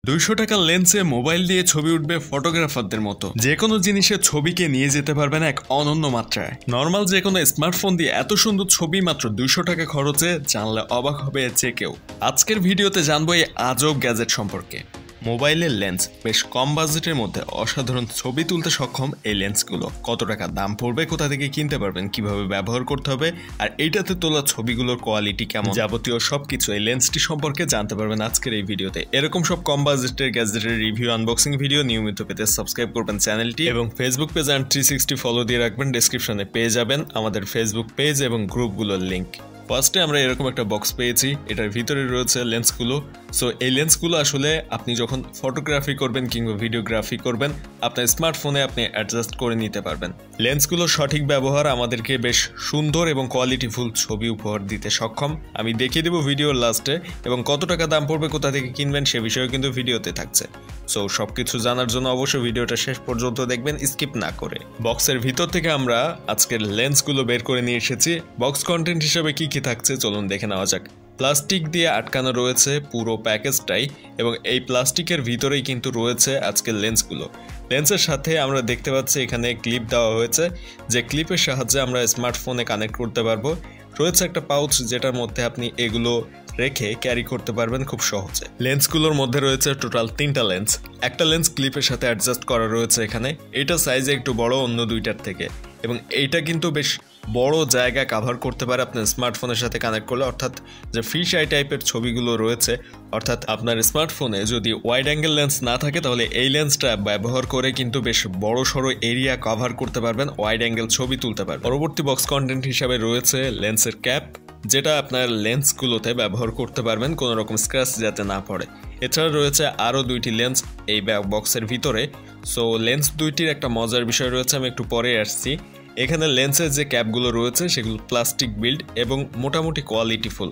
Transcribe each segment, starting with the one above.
200 টাকার লেন্সে মোবাইল দিয়ে ছবি উঠবে ফটোগ্রাফারদের মতো। যে কোনো জিনিসের ছবিকে নিয়ে যেতে পারবেন এক অনন্য মাত্রায়। নর্মাল যে কোনো স্মার্টফোন দিয়ে এত সুন্দর ছবি মাত্র 200 টাকা খরচে, জানলে অবাক হবে যে কেউ। আজকের ভিডিওতে জানবো এই আজব গ্যাজেট সম্পর্কে। মোবাইলের লেন্স, বেশ কম বাজেটের মধ্যে অসাধারণ ছবি তুলতে সক্ষম এই লেন্সগুলো কত টাকা দাম পড়বে, কোথা থেকে কিনতে পারবেন, কিভাবে ব্যবহার করতে হবে, আর এইটাতে তোলা ছবিগুলোর কোয়ালিটি কেমন, যাবতীয় সবকিছু এই লেন্সটি সম্পর্কে জানতে পারবেন আজকের এই ভিডিওতে। এরকম সব কম বাজেটের গ্যাজেটের রিভিউ, আনবক্সিং ভিডিও নিয়মিত পেতে সাবস্ক্রাইব করবেন চ্যানেলটি এবং ফেসবুক পেজ অ্যান্ড 360 ফলো দিয়ে রাখবেন। ডেসক্রিপশনে পেয়ে যাবেন আমাদের ফেসবুক পেজ এবং গ্রুপগুলোর লিঙ্ক। ফার্স্টে আমরা এরকম একটা বক্স পেয়েছি, এটার ভিতরে রয়েছে লেন্সগুলো। সো এই লেন্সগুলো আসলে আপনি যখন ফটোগ্রাফি করবেন কিংবা ভিডিওগ্রাফি করবেন, আপনার স্মার্টফোনে আপনি অ্যাডজাস্ট করে নিতে পারবেন। লেন্সগুলোর সঠিক ব্যবহার আমাদেরকে বেশ সুন্দর এবং কোয়ালিটিফুল ছবি উপহার দিতে সক্ষম। আমি দেখিয়ে দেবো ভিডিওর লাস্টে, এবং কত টাকা দাম পড়বে, কোথা থেকে কিনবেন সে বিষয়ে কিন্তু ভিডিওতে থাকছে। সো সবকিছু জানার জন্য অবশ্যই ভিডিওটা শেষ পর্যন্ত দেখবেন, স্কিপ না করে। বক্সের ভিতর থেকে আমরা আজকের লেন্সগুলো বের করে নিয়ে এসেছি। বক্স কন্টেন্ট হিসেবে কি থাকছে চলুন দেখে নেওয়া যাক। প্লাস্টিক দিয়ে আটকানো রয়েছে পুরো প্যাকেজটাই, এবং এই প্লাস্টিকের ভিতরেই কিন্তু রয়েছে আজকের লেন্সগুলো। লেন্সের সাথে আমরা দেখতে পাচ্ছি এখানে ক্লিপ দেওয়া হয়েছে, যে ক্লিপের সাহায্যে আমরা স্মার্টফোনে কানেক্ট করতে পারবো। রয়েছে একটা পাউচ, যেটার মধ্যে আপনি এগুলো রেখে ক্যারি করতে পারবেন খুব সহজে। লেন্সগুলোর মধ্যে রয়েছে টোটাল 3টা লেন্স। একটা লেন্স ক্লিপের সাথে অ্যাডজাস্ট করা রয়েছে এখানে, এটা সাইজে একটু বড় অন্য দুইটার থেকে, এবং এইটা কিন্তু বেশ বড় জায়গা কাভার করতে পারে আপনার স্মার্টফোনের সাথে কানেক্ট করলে। অর্থাৎ যে ফিশ আই টাইপের ছবিগুলো রয়েছে, অর্থাৎ আপনার স্মার্টফোনে যদি ওয়াইড অ্যাঙ্গেল লেন্স না থাকে, তাহলে এই লেন্সটা ব্যবহার করে কিন্তু বেশ বড় সড়ো এরিয়া কভার করতে পারবেন, ওয়াইড অ্যাঙ্গেল ছবি তুলতে পারবেন। পরবর্তী বক্স কন্টেন্ট হিসাবে রয়েছে লেন্সের ক্যাপ, যেটা আপনার লেন্সগুলোতে ব্যবহার করতে পারবেন কোনো রকম স্ক্র্যাচ যাতে না পড়ে। এছাড়া রয়েছে আরও 2টি লেন্স এই বক্সের ভিতরে। সো লেন্স দুইটির একটা মজার বিষয় রয়েছে, আমি একটু পরে আসছি। এখানে লেন্সের যে ক্যাপগুলো রয়েছে সেগুলো প্লাস্টিক বিল্ড এবং মোটামুটি কোয়ালিটিফুল।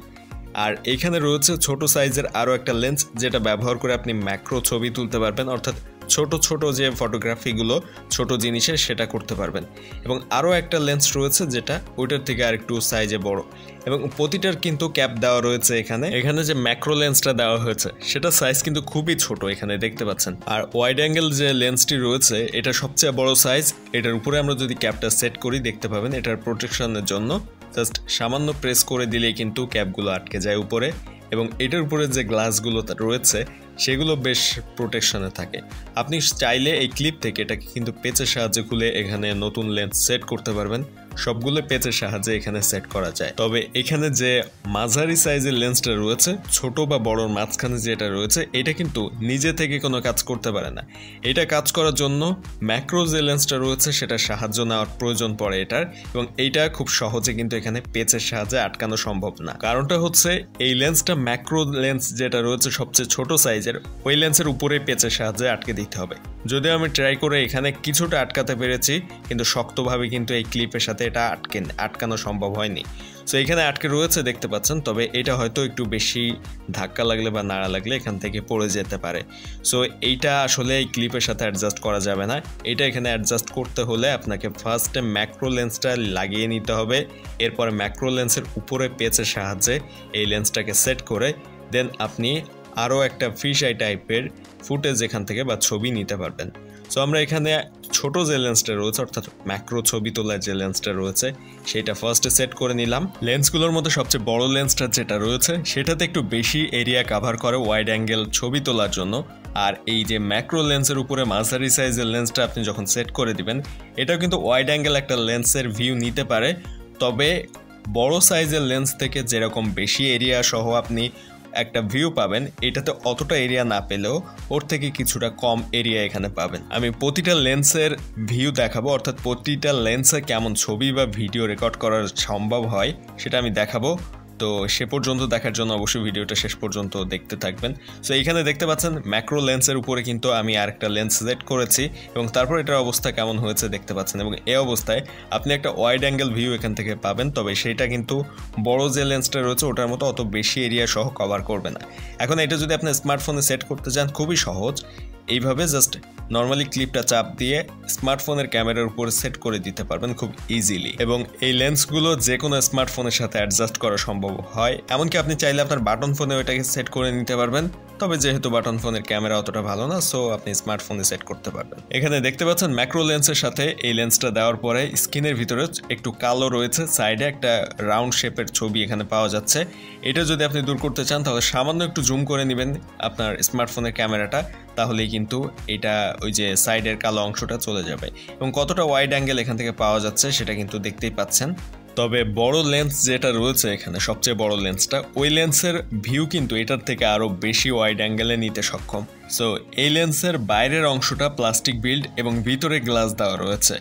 আর এখানে রয়েছে ছোট সাইজের আরও একটা লেন্স, যেটা ব্যবহার করে আপনি ম্যাক্রো ছবি তুলতে পারবেন, অর্থাৎ ছোট ছোট যে ফটোগ্রাফিগুলো ছোট জিনিসের সেটা করতে পারবেন। এবং আরও একটা লেন্স রয়েছে যেটা ওইটার থেকে আরেকটু সাইজে বড়, এবং প্রতিটার কিন্তু ক্যাপ দেওয়া রয়েছে। এখানে যে ম্যাক্রো লেন্সটা দেওয়া হয়েছে সেটা সাইজ কিন্তু খুবই ছোট, এখানে দেখতে পাচ্ছেন। আর ওয়াইড অ্যাঙ্গেল যে লেন্সটি রয়েছে এটা সবচেয়ে বড় সাইজ। এটার উপরে আমরা যদি ক্যাপটা সেট করি দেখতে পাবেন, এটার প্রোটেকশনের জন্য জাস্ট সামান্য প্রেস করে দিলেই কিন্তু ক্যাপগুলো আটকে যায় উপরে, এবং এটার উপরে যে গ্লাসগুলো রয়েছে সেগুলো বেশ প্রোটেকশনে থাকে। আপনি চাইলে এই ক্লিপ থেকে এটাকে কিন্তু পেঁচের সাহায্যে খুলে এখানে নতুন লেন্স সেট করতে পারবেন। সবগুলো পেঁচের সাহায্যে এখানে সেট করা যায়। তবে এখানে যে মাঝারি সাইজের লেন্সটা রয়েছে, ছোট বা বড়র মাঝখানে যেটা রয়েছে, এটা কিন্তু নিজে থেকে কোনো কাজ করতে পারে না। এটা কাজ করার জন্য ম্যাক্রো যে লেন্সটা রয়েছে সেটার সাহায্য নেওয়ার প্রয়োজন পড়ে এটার, এবং এইটা খুব সহজে কিন্তু এখানে পেঁচের সাহায্যে আটকানো সম্ভব না। কারণটা হচ্ছে এই লেন্সটা ম্যাক্রো লেন্স যেটা রয়েছে সবচেয়ে ছোট সাইজের, ওই লেন্সের উপরে পেঁচের সাহায্যে আটকে দিতে হবে। যদিও আমি ট্রাই করে এখানে কিছুটা আটকাতে পেরেছি, কিন্তু শক্তভাবে কিন্তু এই ক্লিপের সাথে এটা আটকানো সম্ভব হয়নি। সো এখানে আটকে রয়েছে দেখতে পাচ্ছেন, তবে এটা হয়তো একটু বেশি ধাক্কা লাগলে বা নাড়া লাগলে এখান থেকে পড়ে যেতে পারে। সো এইটা আসলে এই ক্লিপের সাথে অ্যাডজাস্ট করা যাবে না। এটা এখানে অ্যাডজাস্ট করতে হলে আপনাকে ফার্স্টে ম্যাক্রো লেন্সটা লাগিয়ে নিতে হবে, এরপরে ম্যাক্রো লেন্সের উপরে পেঁচের সাহায্যে এই লেন্সটাকে সেট করে দেন আপনি আরও একটা ফিশ আই টাইপের ফুটেজ এখান থেকে বা ছবি নিতে পারবেন। সো আমরা এখানে ছোট যে লেন্সটা রয়েছে, অর্থাৎ ম্যাক্রো ছবি তোলার যে লেন্সটা রয়েছে সেটা ফার্স্টে সেট করে নিলাম। লেন্সগুলোর মধ্যে সবচেয়ে বড় লেন্সটা যেটা রয়েছে সেটাতে একটু বেশি এরিয়া কাভার করে ওয়াইড অ্যাঙ্গেল ছবি তোলার জন্য। আর এই যে ম্যাক্রো লেন্সের উপরে মাঝারি সাইজের লেন্সটা আপনি যখন সেট করে দিবেন, এটাও কিন্তু ওয়াইড অ্যাঙ্গেল একটা লেন্সের ভিউ নিতে পারে। তবে বড় সাইজের লেন্স থেকে যেরকম বেশি এরিয়া সহ আপনি একটা ভিউ পাবেন, এটাতে অতটা এরিয়া না পেলেও ওর থেকে কিছুটা কম এরিয়া এখানে পাবেন। আমি প্রতিটা লেন্সের ভিউ দেখাবো, অর্থাৎ প্রতিটা লেন্সে কেমন ছবি বা ভিডিও রেকর্ড করা সম্ভব হয় সেটা আমি দেখাবো। তো সে পর্যন্ত দেখার জন্য অবশ্যই ভিডিওটা শেষ পর্যন্ত দেখতে থাকবেন। সো এখানে দেখতে পাচ্ছেন ম্যাক্রো লেন্সের উপরে কিন্তু আমি আরেকটা লেন্স সেট করেছি, এবং তারপর এটার অবস্থা কেমন হয়েছে দেখতে পাচ্ছেন। এবং এই অবস্থায় আপনি একটা ওয়াইড অ্যাঙ্গেল ভিউ এখান থেকে পাবেন, তবে সেটা কিন্তু বড় যে লেন্সটা রয়েছে ওটার মতো অত বেশি এরিয়া সহ কভার করবে না। এখন এটা যদি আপনি স্মার্টফোনে সেট করতে চান, খুবই সহজ। এইভাবে জাস্ট নর্মালি ক্লিপটা চাপ দিয়ে স্মার্টফোনের ক্যামেরার উপর সেট করে দিতে পারবেন খুব ইজিলি। এবং এই লেন্সগুলো যে কোনো স্মার্টফোনের সাথে অ্যাডজাস্ট করা সম্ভব হয়, এমনকি আপনি চাইলে আপনার বাটন ফোনে ওইটাকে সেট করে নিতে পারবেন। তবে যেহেতু বাটন ফোনের ক্যামেরা অতটা ভালো না, সো আপনি স্মার্টফোনে সেট করতে পারবেন। এখানে দেখতে পাচ্ছেন ম্যাক্রো লেন্সের সাথে এই লেন্সটা দেওয়ার পরে স্ক্রিনের ভিতরে একটু কালো রয়েছে, সাইডে একটা রাউন্ড শেপের ছবি এখানে পাওয়া যাচ্ছে। এটা যদি আপনি দূর করতে চান তাহলে সামান্য একটু জুম করে নেবেন আপনার স্মার্টফোনের ক্যামেরাটা, তাহলেই কিন্তু এটা ওই যে সাইডের কালো অংশটা চলে যাবে। এবং কতটা ওয়াইড অ্যাঙ্গেল এখান থেকে পাওয়া যাচ্ছে সেটা কিন্তু দেখতেই পাচ্ছেন। তবে বড় লেন্স যেটা রয়েছে এখানে, সবচেয়ে বড় লেন্সটা, ওই লেন্সের ভিউ কিন্তু এটার থেকে আরও বেশি ওয়াইড অ্যাঙ্গেলে নিতে সক্ষম। সো এই লেন্সের বাইরের অংশটা প্লাস্টিক বিল্ড এবং ভিতরে গ্লাস দেওয়া রয়েছে।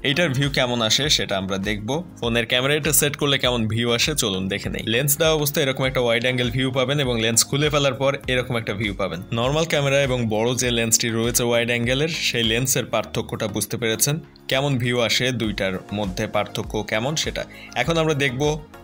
এইটার ভিউ কেমন আসে সেটা আমরা দেখব। ফোনের ক্যামেরাটা সেট করলে কেমন ভিউ আসে চলুন দেখে নেই। লেন্স দেওয়া অবস্থায় এরকম একটা ওয়াইড অ্যাঙ্গেল ভিউ পাবেন এবং লেন্স খুলে ফেলার পর এরকম একটা ভিউ পাবেন। নর্মাল ক্যামেরা এবং বড় যে লেন্সটি রয়েছে ওয়াইড অ্যাঙ্গেলের, সেই লেন্সের পার্থক্যটা বুঝতে পেরেছেন, কেমন ভিউ আসে, দুইটার মধ্যে পার্থক্য কেমন সেটা। এখন আমরা দেখব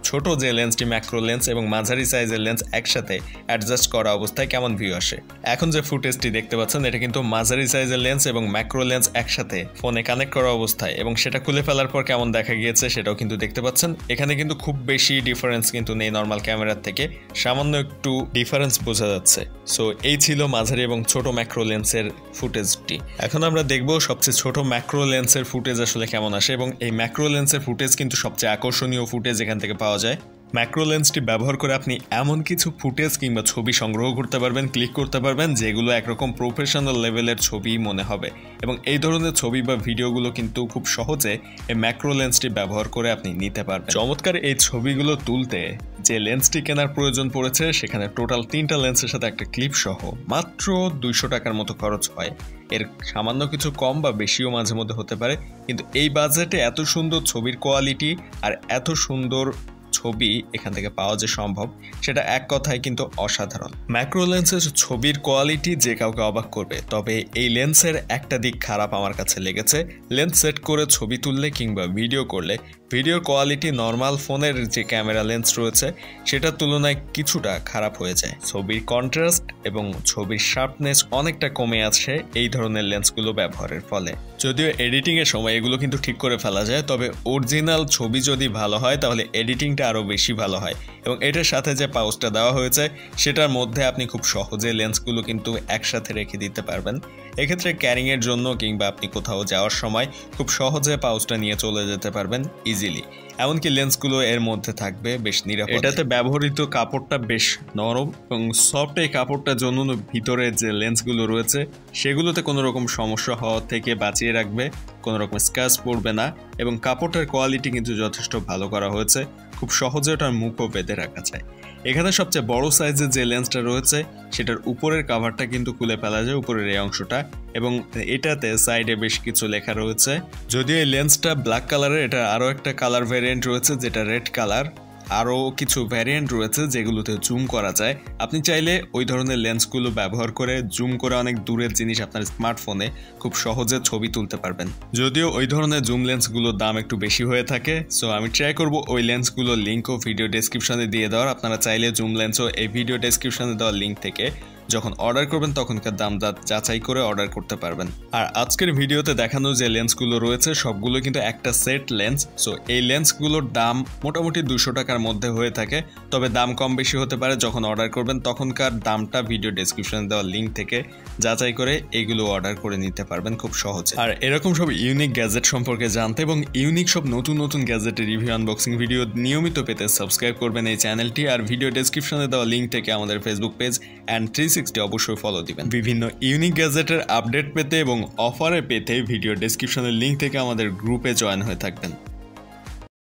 ছোট যে লেন্সটি ম্যাক্রো লেন্স এবং মাঝারি সাইজের লেন্স একসাথে অ্যাডজাস্ট করা অবস্থায় কেমন ভিউ আসে। এখন যে ফুটেজটি দেখতে পাচ্ছেন এটা কিন্তু মাঝারি সাইজের লেন্স এবং ম্যাক্রো লেন্স একসাথে ফোনে কানেক্ট করা অবস্থায়, এবং সেটা খুলে ফেলার পর কেমন দেখা গিয়েছে সেটাও কিন্তু দেখতে পাচ্ছেন। এখানে কিন্তু খুব বেশি ডিফারেন্স কিন্তু নেই নর্মাল ক্যামেরার থেকে, সামান্য একটু ডিফারেন্স বোঝা যাচ্ছে। সো এই ছিল মাঝারি এবং ছোট ম্যাক্রো লেন্সের ফুটেজটি। এখন আমরা দেখব সবচেয়ে ছোট ম্যাক্রো লেন্সের ফুটেজ আসলে কেমন আসে, এবং এই ম্যাক্রো লেন্সের ফুটেজ কিন্তু সবচেয়ে আকর্ষণীয় ফুটেজ এখান থেকে পাওয়া যায়। ম্যাক্রো লেন্সটি ব্যবহার করে আপনি এমন কিছু ফুটেজ কিংবা ছবি সংগ্রহ করতে পারবেন, ক্লিক করতে পারবেন, যেগুলো একরকম প্রফেশনাল লেভেলের ছবি মনে হবে। এবং এই ধরনের ছবি বা ভিডিওগুলো কিন্তু খুব সহজে এই ম্যাক্রো লেন্সটি ব্যবহার করে আপনি নিতে পারবেন। চমৎকার এই ছবিগুলো তুলতে যে লেন্সটি কেনার প্রয়োজন পড়েছে সেখানে টোটাল 3টা লেন্সের সাথে একটা ক্লিপ সহ মাত্র 200 টাকার মতো খরচ হয়। এর সামান্য কিছু কম বা বেশিও মাঝে মধ্যে হতে পারে, কিন্তু এই বাজেটে এত সুন্দর ছবির কোয়ালিটি আর এত সুন্দর ছবি এখান থেকে পাওয়া যে সম্ভব সেটা এক কথায় কিন্তু অসাধারণ। ম্যাক্রো লেন্সের ছবির কোয়ালিটি যে কাউকে অবাক করবে। তবে এই লেন্সের একটা দিক খারাপ আমার কাছে লেগেছে, লেন্স সেট করে ছবি তুললে কিংবা ভিডিও করলে ভিডিওর কোয়ালিটি নর্মাল ফোনের যে ক্যামেরা লেন্স রয়েছে সেটার তুলনায় কিছুটা খারাপ হয়ে যায়। ছবির কন্ট্রাস্ট এবং ছবির শার্পনেস অনেকটা কমে আছে এই ধরনের লেন্সগুলো ব্যবহারের ফলে। যদিও এডিটিংয়ের সময় এগুলো কিন্তু ঠিক করে ফেলা যায়, তবে অরিজিনাল ছবি যদি ভালো হয় তাহলে এডিটিংটা আরও বেশি ভালো হয়। এবং এটার সাথে যে পাউচটা দেওয়া হয়েছে সেটার মধ্যে আপনি খুব সহজে লেন্সগুলো কিন্তু একসাথে রেখে দিতে পারবেন। এক্ষেত্রে ক্যারিংয়ের জন্য কিংবা আপনি কোথাও যাওয়ার সময় খুব সহজে পাউচটা নিয়ে চলে যেতে পারবেন ইজিলি। এমনকি লেন্সগুলো এর মধ্যে থাকবে বেশ নিরাপদ। এটাতে ব্যবহৃত কাপড়টা বেশ নরম এবং সফট। এই কাপড়টার জন্য ভিতরে যে লেন্সগুলো রয়েছে সেগুলোতে কোনো রকম সমস্যা হওয়া থেকে বাঁচিয়ে রাখবে, কোনো রকম স্ক্র্যাচ পড়বে না। এবং কাপড়টার কোয়ালিটি কিন্তু যথেষ্ট ভালো করা হয়েছে, খুব সহজে ওটার মুখও বেঁধে রাখা যায়। এখানে সবচেয়ে বড় সাইজের যে লেন্সটা রয়েছে সেটার উপরের কাভারটা কিন্তু খুলে ফেলা যায়, উপরের এই অংশটা, এবং এটাতে সাইডে বেশ কিছু লেখা রয়েছে। যদিও এই লেন্সটা ব্ল্যাক কালারের, এটা আরও একটা কালার ভ্যারিয়েন্ট রয়েছে যেটা রেড কালার। আরও কিছু ভ্যারিয়েন্ট রয়েছে যেগুলোতে জুম করা যায়। আপনি চাইলে ওই ধরনের লেন্সগুলো ব্যবহার করে জুম করে অনেক দূরের জিনিস আপনার স্মার্টফোনে খুব সহজে ছবি তুলতে পারবেন। যদিও ওই ধরনের জুম লেন্সগুলোর দাম একটু বেশি হয়ে থাকে, সো আমি ট্রাই করব ওই লেন্সগুলোর লিঙ্কও ভিডিও ডেসক্রিপশনে দিয়ে দেওয়ার। আপনারা চাইলে জুম লেন্সও এই ভিডিও ডেসক্রিপশনে দেওয়া লিঙ্ক থেকে যখন অর্ডার করবেন তখনকার দাম যাচাই করে অর্ডার করতে পারবেন। আর আজকের ভিডিওতে দেখানো যে লেন্সগুলো রয়েছে সবগুলো কিন্তু একটা সেট লেন্স। সো এই লেন্সগুলোর দাম মোটামুটি 200 টাকার মধ্যে হয়ে থাকে, তবে দাম কম বেশি হতে পারে। যখন অর্ডার করবেন তখনকার দামটা ভিডিও ডেসক্রিপশনে দেওয়া লিঙ্ক থেকে যাচাই করে এইগুলো অর্ডার করে নিতে পারবেন খুব সহজে। আর এরকম সব ইউনিক গ্যাজেট সম্পর্কে জানতে এবং ইউনিক সব নতুন নতুন গ্যাজেটের রিভিউ আনবক্সিং ভিডিও নিয়মিত পেতে সাবস্ক্রাইব করবেন এই চ্যানেলটি। আর ভিডিও ডেসক্রিপশনে দেওয়া লিঙ্ক থেকে আমাদের ফেসবুক পেজ অ্যান্ড 360 অবশ্যই ফলো দিবেন। বিভিন্ন ইউনিক গ্যাজেটের আপডেট পেতে এবং অফারে পেতে ভিডিও ডেসক্রিপশনের লিঙ্ক থেকে আমাদের গ্রুপে জয়েন হয়ে থাকবেন।